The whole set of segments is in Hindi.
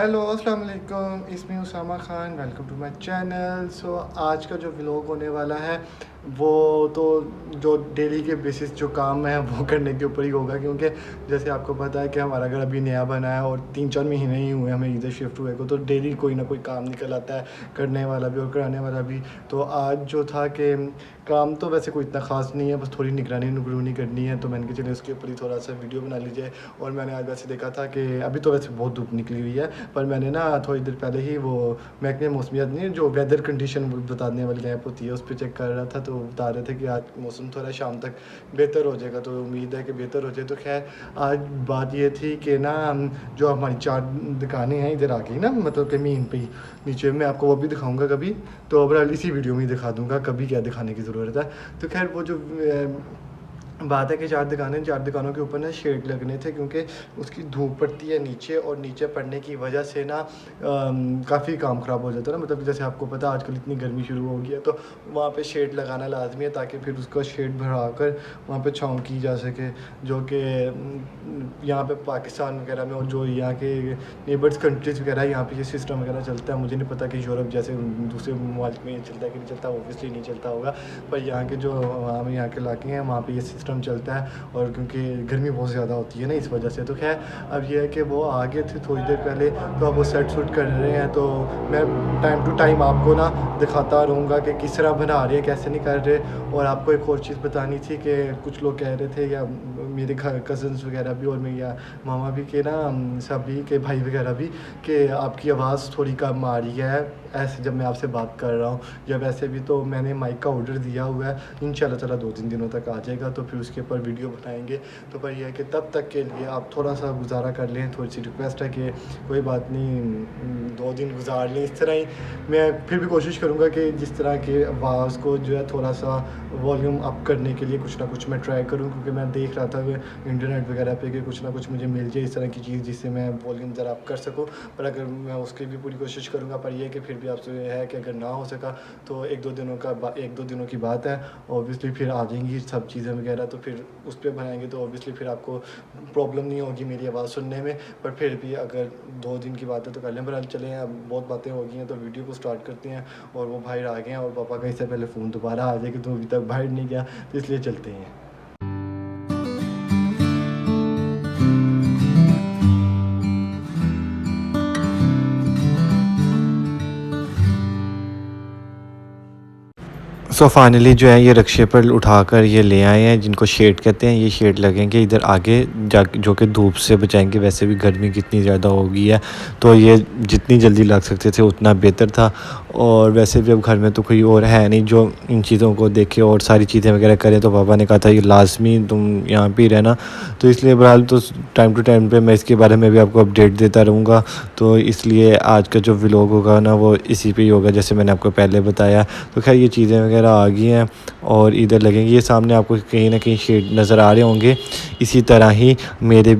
हेलो अस्सलाम वालेकुम, इसमें Usama Khan, welcome to my channel. आज का जो व्लॉग होने वाला है वो तो जो डेली के बेसिस जो काम है वो करने के ऊपर ही होगा, क्योंकि जैसे आपको पता है कि हमारा घर अभी नया बना है और 3-4 महीने ही हुए हमें इधर शिफ्ट हुए को, तो डेली कोई ना कोई काम निकल आता है, करने वाला भी और कराने वाला भी। तो आज जो था कि काम तो वैसे कोई इतना ख़ास नहीं है, बस थोड़ी निगरानी करनी है, तो मैंने कहा चलिए उसके ऊपर ही थोड़ा सा वीडियो बना लीजिए। और मैंने आज वैसे देखा था कि अभी तो वैसे बहुत धूप निकली हुई है, पर मैंने ना थोड़ी देर पहले ही वो महकमे मौसमियात नहीं, जो वेदर कंडीशन बताने वाली ऐप होती है, उस पर चेक कर रहा था, तो बता रहे थे कि आज मौसम थोड़ा शाम तक बेहतर हो जाएगा, तो उम्मीद है कि बेहतर हो जाए। तो खैर आज बात ये थी कि ना जो हमारी 4 दुकानें हैं इधर आ गई ना, मतलब कि मीन पे ही नीचे, मैं आपको वो भी दिखाऊंगा कभी, तो अब इसी वीडियो में ही दिखा दूंगा, कभी क्या दिखाने की ज़रूरत है। तो खैर वो जो बात है कि 4 दुकानों के ऊपर ना शेड लगने थे, क्योंकि उसकी धूप पड़ती है नीचे, और नीचे पड़ने की वजह से ना काफ़ी काम ख़राब हो जाता है ना, मतलब जैसे आपको पता है आजकल इतनी गर्मी शुरू हो गई है, तो वहाँ पे शेड लगाना लाजमी है, ताकि फिर उसका शेड भरा कर वहाँ पे छाँव की जा सके, जो कि यहाँ पे पाकिस्तान वगैरह में और जो यहाँ के नेबर्स कंट्रीज़ वगैरह यहाँ पे ये सिस्टम वगैरह चलता है। मुझे नहीं पता कि यूरोप जैसे दूसरे ममालिक में ये चलता है कि नहीं चलता, ओबियसली नहीं चलता होगा, पर यहाँ के जो हम यहाँ के इलाके हैं वहाँ पे ये सिस्टम चलता है, और क्योंकि गर्मी बहुत ज़्यादा होती है ना, इस वजह से। तो खैर अब ये है कि वो आगे थे थोड़ी देर पहले, तो अब वो सेट सूट कर रहे हैं, तो मैं टाइम टू टाइम आपको ना दिखाता रहूँगा कि किस तरह बना रहे हैं, कैसे नहीं कर रहे। और आपको एक और चीज़ बतानी थी कि कुछ लोग कह रहे थे, या मेरे घर कज़न्स वगैरह भी और मेरी मामा भी के ना सभी के भाई वगैरह भी, कि आपकी आवाज़ थोड़ी कम आ रही है ऐसे जब मैं आपसे बात कर रहा हूँ, या वैसे भी तो मैंने माइक का ऑर्डर दिया हुआ है, इंशाल्लाह ताला 2-3 दिनों तक आ जाएगा, तो फिर उसके ऊपर वीडियो बनाएंगे। तो पर यह है कि तब तक के लिए आप थोड़ा सा गुजारा कर लें, थोड़ी सी रिक्वेस्ट है कि कोई बात नहीं 2 दिन गुजार लें इस तरह ही। मैं फिर भी कोशिश करूँगा कि जिस तरह के आवाज़ को जो है थोड़ा सा वॉल्यूम अप करने के लिए कुछ ना कुछ मैं ट्राई करूँ, क्योंकि मैं देख रहा था इंटरनेट वगैरह पे कि कुछ ना कुछ मुझे मिल जाए इस तरह की चीज़ जिससे मैं वॉल्यूम ज़रा अप कर सकूँ, पर अगर मैं उसकी भी पूरी कोशिश करूँगा। पर यह कि फिर भी आपसे है कि अगर ना हो सका तो 1-2 दिनों की बात है, ऑब्वियसली फिर आ जाएंगी सब चीज़ें वगैरह, तो फिर उस पर बनाएंगे, तो ऑब्वियसली फिर आपको प्रॉब्लम नहीं होगी मेरी आवाज़ सुनने में। पर फिर भी अगर 2 दिन की बात है तो कर लें। पर चलें, अब बहुत बातें हो गई हैं, तो वीडियो को स्टार्ट करते हैं। और वो भाई आ गए हैं, और पापा का इससे पहले फ़ोन दोबारा आ जाए कि तुम अभी तक बाहर नहीं गया, तो इसलिए चलते हैं। सो फाइनली जो है ये रिक्शे पर उठाकर ये ले आए हैं, जिनको शेड कहते हैं। ये शेड लगेंगे इधर आगे जा, जो कि धूप से बचाएंगे। वैसे भी गर्मी कितनी ज़्यादा हो गई है, तो ये जितनी जल्दी लग सकते थे उतना बेहतर था। और वैसे भी अब घर में तो कोई और है नहीं जो इन चीज़ों को देखे और सारी चीज़ें वगैरह करे, तो पापा ने कहा था ये लाजमी तुम यहाँ पर ही रहना, तो इसलिए बहरहाल तो टाइम टू टाइम पर मैं इसके बारे में भी आपको अपडेट देता रहूँगा। तो इसलिए आज का जो व्लॉग होगा ना वो इसी पे ही होगा, जैसे मैंने आपको पहले बताया। तो खैर ये चीज़ें वगैरह आ गई हैं और इधर लगेंगे। ये सामने आपको कहीं ना कहीं शेड नज़र आ रहे होंगे, इसी तरह ही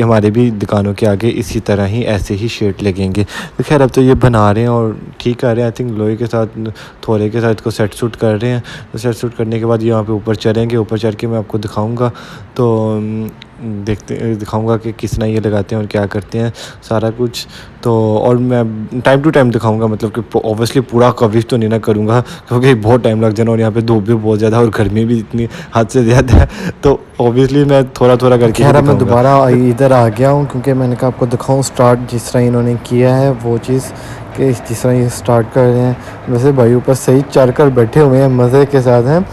हमारे भी दुकानों के आगे इसी तरह ही ऐसे ही शेड लगेंगे। तो खैर अब तो ये बना रहे हैं और ठीक कर रहे हैं, आई थिंक लोहे के साथ थोड़े के साथ को सेट सूट कर रहे हैं। तो सेट सूट करने के बाद यहाँ पे ऊपर चढ़ेंगे, ऊपर चढ़ के मैं आपको दिखाऊँगा, तो दिखाऊंगा कि किस तरह ये लगाते हैं और क्या करते हैं सारा कुछ। तो और मैं टाइम टू टाइम दिखाऊंगा, मतलब कि ऑब्वियसली पूरा कवरेज तो नहीं ना करूँगा, क्योंकि बहुत टाइम लग जाना, और यहाँ पे धूप भी बहुत ज़्यादा और गर्मी भी इतनी हद से ज़्यादा है, तो ऑब्वियसली मैं थोड़ा थोड़ा करके। खैर मैं दोबारा इधर आ गया हूँ, क्योंकि मैंने कहा आपको दिखाऊँ स्टार्ट जिस तरह इन्होंने किया है वो चीज़, कि जिस तरह ये स्टार्ट कर रहे हैं। वैसे भाई ऊपर सही चढ़ कर बैठे हुए हैं, मज़े के साथ हैं।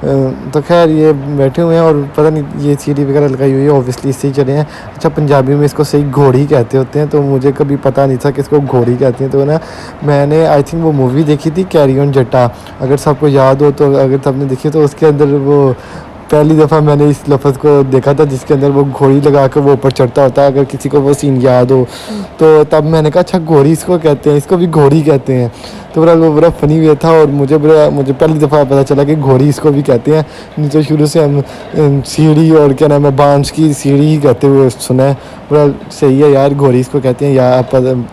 तो खैर ये बैठे हुए हैं, और पता नहीं ये सीढ़ी वगैरह लगाई हुई है, ऑब्वियसली इससे ही चले हैं। अच्छा, पंजाबी में इसको सही घोड़ी कहते होते हैं, तो मुझे कभी पता नहीं था कि इसको घोड़ी कहते हैं। तो ना मैंने आई थिंक वो मूवी देखी थी कैरी ऑन जट्टा, अगर सबको याद हो, तो अगर सबने देखी तो उसके अंदर वो पहली दफ़ा मैंने इस लफ्ज़ को देखा था, जिसके अंदर वो घोड़ी लगा कर वो ऊपर चढ़ता होता है, अगर किसी को वो सीन याद हो तो। तब मैंने कहा अच्छा घोड़ी इसको कहते हैं, इसको भी घोड़ी कहते हैं। तो वो बड़ा फ़नी वे था, और मुझे पहली दफ़ा पता चला कि घोड़ी इसको भी कहते हैं। नहीं तो शुरू से हम सीढ़ी और क्या नाम है बांस की सीढ़ी ही कहते हुए सुना है। बड़ा सही है यार, घोड़ी इसको कहते हैं यार,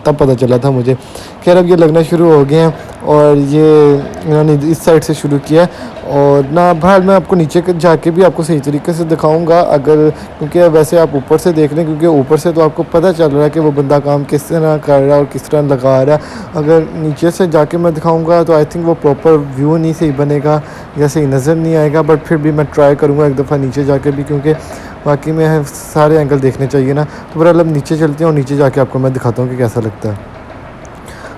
तब पता चला था मुझे। खैर अब ये लगना शुरू हो गए हैं, और ये इन्होंने इस साइड से शुरू किया है। और ना भाई मैं आपको नीचे जाके भी आपको सही तरीके से दिखाऊंगा, अगर क्योंकि वैसे आप ऊपर से देख रहे हैं, क्योंकि ऊपर से तो आपको पता चल रहा है कि वो बंदा काम किस तरह कर रहा है और किस तरह लगा रहा है। अगर नीचे से जाके मैं दिखाऊंगा तो आई थिंक वो प्रॉपर व्यू नहीं सही बनेगा या सही नज़र नहीं आएगा, बट फिर भी मैं ट्राई करूँगा एक दफ़ा नीचे जाके भी, क्योंकि बाकी में सारे एंगल देखने चाहिए ना। तो बहरहाल अब नीचे चलते हैं और नीचे जाके आपको मैं दिखाता हूँ कि कैसा लगता है।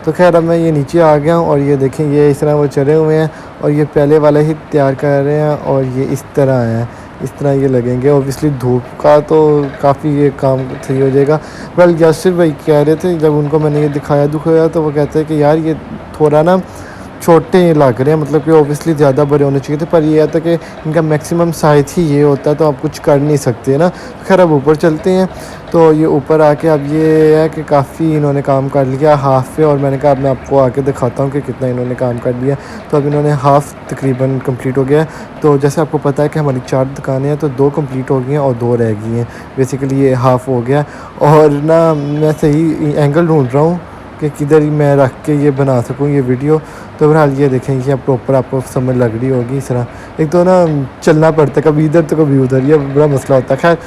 तो खैर अब मैं ये नीचे आ गया हूँ और ये देखें ये इस तरह वो चढ़े हुए हैं और ये पहले वाला ही तैयार कर रहे हैं और ये इस तरह हैं, इस तरह ये लगेंगे। ऑब्वियसली धूप का तो काफ़ी ये काम सही हो जाएगा। वेल यासिर भाई कह रहे थे जब उनको मैंने ये दिखाया तो वो कहते हैं कि यार ये थोड़ा ना छोटे लग रहे हैं, मतलब कि ऑब्वियसली ज़्यादा बड़े होने चाहिए थे, पर ये आता कि इनका मैक्सिमम साइज़ ही ये होता है, तो आप कुछ कर नहीं सकते ना। खैर अब ऊपर चलते हैं। तो ये ऊपर आके अब ये है कि काफ़ी इन्होंने काम कर लिया हाफ़ पे, और मैंने कहा अब मैं आपको आके दिखाता हूँ कि कितना इन्होंने काम कर लिया। तो अब इन्होंने हाफ़ तकरीबन कंप्लीट हो गया है। तो जैसे आपको पता है कि हमारी 4 दुकानें हैं, तो 2 कंप्लीट हो गई हैं और 2 रह गई हैं। बेसिकली ये हाफ़ हो गया। और ना मैं सही एंगल ढूँढ रहा हूँ कि किधर ही मैं रख के ये बना सकूँ ये वीडियो। तो बहरहाल ये देखें ये प्रॉपर आपको समझ लग रही होगी इस तरह। एक तो ना चलना पड़ता है कभी इधर तो कभी उधर, ये बड़ा मसला होता है। खैर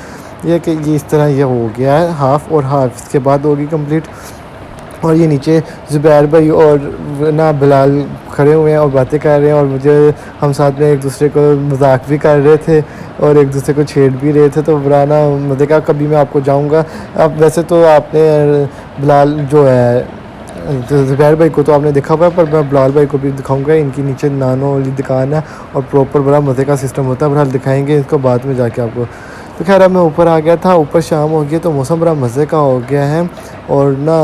ये कि ये इस तरह ये हो गया है हाफ़, और हाफ़ इसके बाद होगी कंप्लीट। और ये नीचे ज़ुबैर भाई और ना बिलाल खड़े हुए हैं और बातें कर रहे हैं, और मुझे हम साथ में एक दूसरे को मजाक भी कर रहे थे और एक दूसरे को छेड़ भी रहे थे। तो बड़ा ना मुझे कहा कभी मैं आपको जाऊंगा। अब वैसे तो आपने बिलाल जो है ज़ुबैर भाई को तो आपने देखा हुआ है, पर मैं बिलाल भाई को भी दिखाऊंगा। इनकी नीचे नानो वाली दुकान है और प्रॉपर बड़ा मज़े का सिस्टम होता है। बहरहाल दिखाएंगे इसको बाद में जाके आपको। तो खैर अब मैं ऊपर आ गया था, ऊपर शाम हो गई तो मौसम बड़ा मज़े का हो गया है। और ना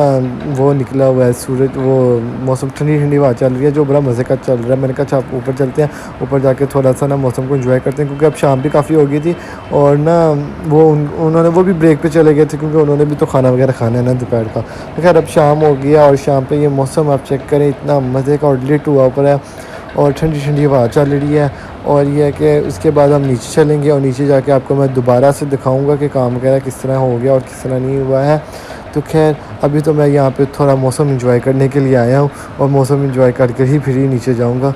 वो निकला हुआ है सूरज, वो मौसम ठंडी ठंडी हवा चल रही है जो बड़ा मज़े का चल रहा है। मैंने कहा अच्छा आप ऊपर चलते हैं, ऊपर जाके थोड़ा सा ना मौसम को एंजॉय करते हैं, क्योंकि अब शाम भी काफ़ी हो गई थी। और ना वो उन्होंने वो भी ब्रेक पे चले गए थे, क्योंकि उन्होंने भी तो खाना वगैरह खाना है ना दोपहर का। तो खैर अब शाम हो गया और शाम पे ये मौसम आप चेक करें इतना मज़े का और लिट हुआ ऊपर है और ठंडी ठंडी हवा चल रही है। और ये है कि उसके बाद हम नीचे चलेंगे और नीचे जाके आपको मैं दोबारा से दिखाऊंगा कि काम वगैरह किस तरह हो गया और किस तरह नहीं हुआ है। तो खैर अभी तो मैं यहाँ पे थोड़ा मौसम एंजॉय करने के लिए आया हूँ और मौसम एंजॉय करके ही फिर ही नीचे जाऊँगा।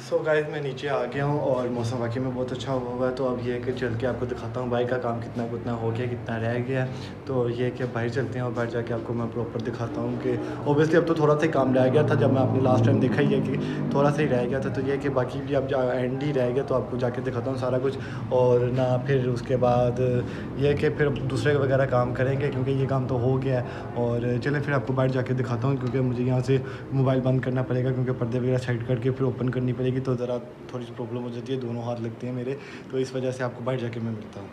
सो गाइस मैं नीचे आ गया हूँ और मौसम वाकई में बहुत अच्छा हुआ है। तो अब ये है कि चल के आपको दिखाता हूँ बाइक का काम कितना कितना हो गया, कितना रह गया। तो ये है कि बाहर चलते हैं और बाहर जाके आपको मैं प्रॉपर दिखाता हूँ कि ओबियसली अब तो थोड़ा सा ही काम रह गया था। जब मैं आपने लास्ट टाइम देखा ही है कि थोड़ा सा ही रह गया था। तो ये है कि बाकी भी अब एंड ही रह गया, तो आपको जाके दिखाता हूँ सारा कुछ। और ना फिर उसके बाद ये है कि फिर दूसरे वगैरह काम करेंगे, क्योंकि ये काम तो हो गया है। और चलें फिर आपको बाहर जाके दिखाता हूँ, क्योंकि मुझे यहाँ से मोबाइल बंद करना पड़ेगा, क्योंकि पर्दे वगैरह साइड करके फिर ओपन करनी पड़ेगी। तो ज़रा थोड़ी सी प्रॉब्लम हो जाती है, दोनों हाथ लगते हैं मेरे, तो इस वजह से आपको बाहर जाके मैं मिलता हूँ।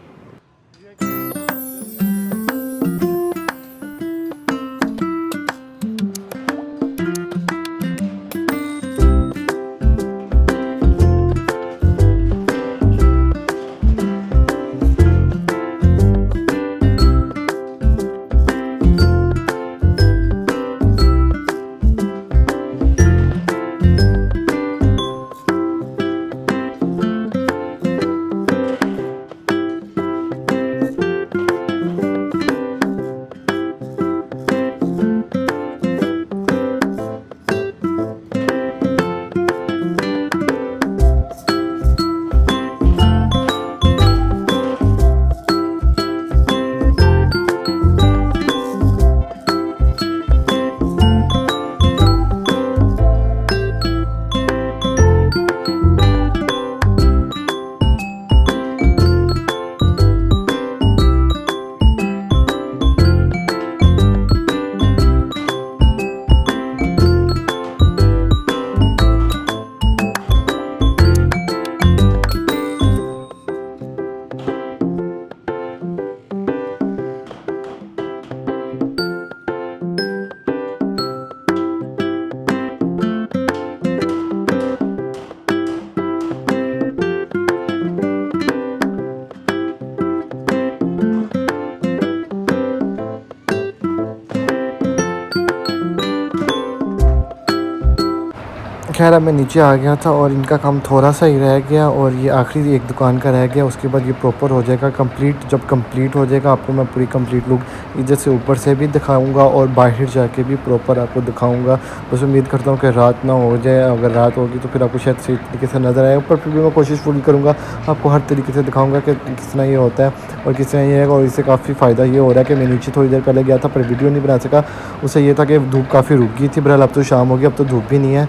खैर अब मैं नीचे आ गया था और इनका काम थोड़ा सा ही रह गया और ये आखिरी एक दुकान का रह गया। उसके बाद ये प्रॉपर हो जाएगा कंप्लीट। जब कंप्लीट हो जाएगा आपको मैं पूरी कंप्लीट लुक इधर से ऊपर से भी दिखाऊंगा और बाहर जाके भी प्रॉपर आपको दिखाऊंगा। बस उम्मीद करता हूँ कि रात ना हो जाए। अगर रात होगी तो फिर आपको शायद सही तरीके से नज़र आए, पर फिर भी मैं कोशिश पूरी करूँगा आपको हर तरीके से दिखाऊँगा कि किस तरह ये होता है और किस तरह ये है। और इससे काफ़ी फ़ायदा ये हो रहा है कि मैं नीचे थोड़ी देर पहले गया था पर वीडियो नहीं बना सका। उससे ये था कि धूप काफ़ी रुक गई थी। बहरहाल अब तो शाम हो गई, अब तो धूप भी नहीं है।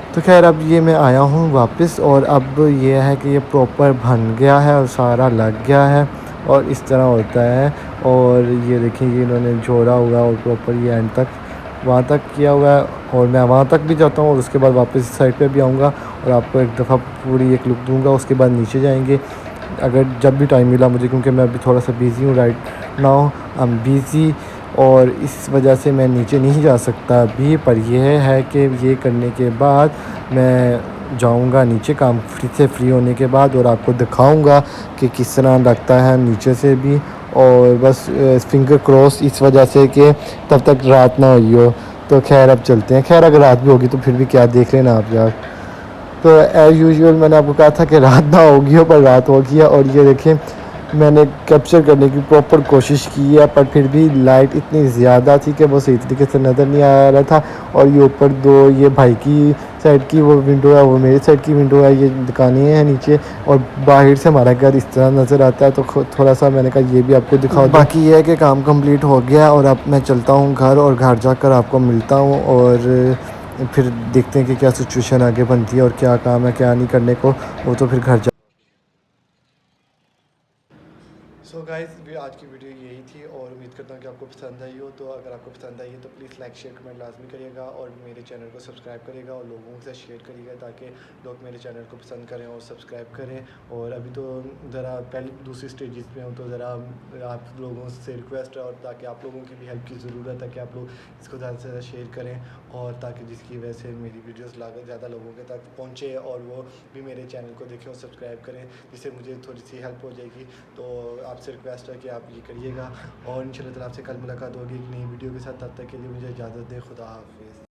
तो खैर अब ये मैं आया हूँ वापस और अब ये है कि ये प्रॉपर बन गया है और सारा लग गया है और इस तरह होता है। और ये देखिए ये इन्होंने जोड़ा हुआ और प्रॉपर ये एंड तक वहाँ तक किया हुआ है और मैं वहाँ तक भी जाता हूँ और उसके बाद वापस इस साइड पे भी आऊँगा और आपको एक दफ़ा पूरी एक लुक दूँगा। उसके बाद नीचे जाएंगे अगर जब भी टाइम मिला मुझे, क्योंकि मैं अभी थोड़ा सा बिज़ी हूँ right now. I am busy और इस वजह से मैं नीचे नहीं जा सकता अभी। पर यह है कि ये करने के बाद मैं जाऊंगा नीचे काम से फ्री होने के बाद और आपको दिखाऊंगा कि किस तरह लगता है नीचे से भी। और बस फिंगर क्रॉस इस वजह से कि तब तक रात ना हुई हो। तो खैर अब चलते हैं। खैर अगर रात भी होगी तो फिर भी क्या, देख लेना आप यार। तो एज़ यूजुअल मैंने आपको कहा था कि रात ना होगी हो, पर रात हो गई है। और ये देखें मैंने कैप्चर करने की प्रॉपर कोशिश की है पर फिर भी लाइट इतनी ज़्यादा थी कि वो सही तरीके से नज़र नहीं आ रहा था। और ये ऊपर दो ये भाई की साइड की वो विंडो है, वो मेरी साइड की विंडो है, ये दुकानें हैं नीचे और बाहर से हमारा घर इस तरह नज़र आता है। तो थोड़ा सा मैंने कहा ये भी आपको दिखाओ। बाकी ये है कि काम कंप्लीट हो गया और अब मैं चलता हूँ घर और घर जाकर आपको मिलता हूँ और फिर देखते हैं कि क्या सिचुएशन आगे बनती है और क्या काम है क्या नहीं करने को, वो तो फिर घर जा। सो गाइस भी आज की वीडियो यही थी और उम्मीद करता हूँ कि आपको पसंद आई हो। तो अगर आपको पसंद आई है तो प्लीज़ लाइक शेयर कमेंट लाजमी करिएगा और मेरे चैनल को सब्सक्राइब करिएगा और लोगों से शेयर करिएगा ताकि लोग मेरे चैनल को पसंद करें और सब्सक्राइब करें। और अभी तो ज़रा पहली दूसरी स्टेजेस पे हूँ तो ज़रा आप लोगों से रिक्वेस्ट है और ताकि आप लोगों की भी हेल्प की ज़रूरत है कि आप लोग इसको ज़्यादा से ज़्यादा शेयर करें और ताकि जिसकी वजह से मेरी वीडियोज़ ज़्यादा लोगों के तक पहुँचे और वो भी मेरे चैनल को देखें और सब्सक्राइब करें, जिससे मुझे थोड़ी सी हेल्प हो जाएगी। तो आपसे रिक्वेस्ट है कि आप ये करिएगा और इंशाल्लाह ताला आपसे कल मुलाकात होगी एक नई वीडियो के साथ। तब तक के लिए मुझे इजाज़त दें। खुदा हाफिज़।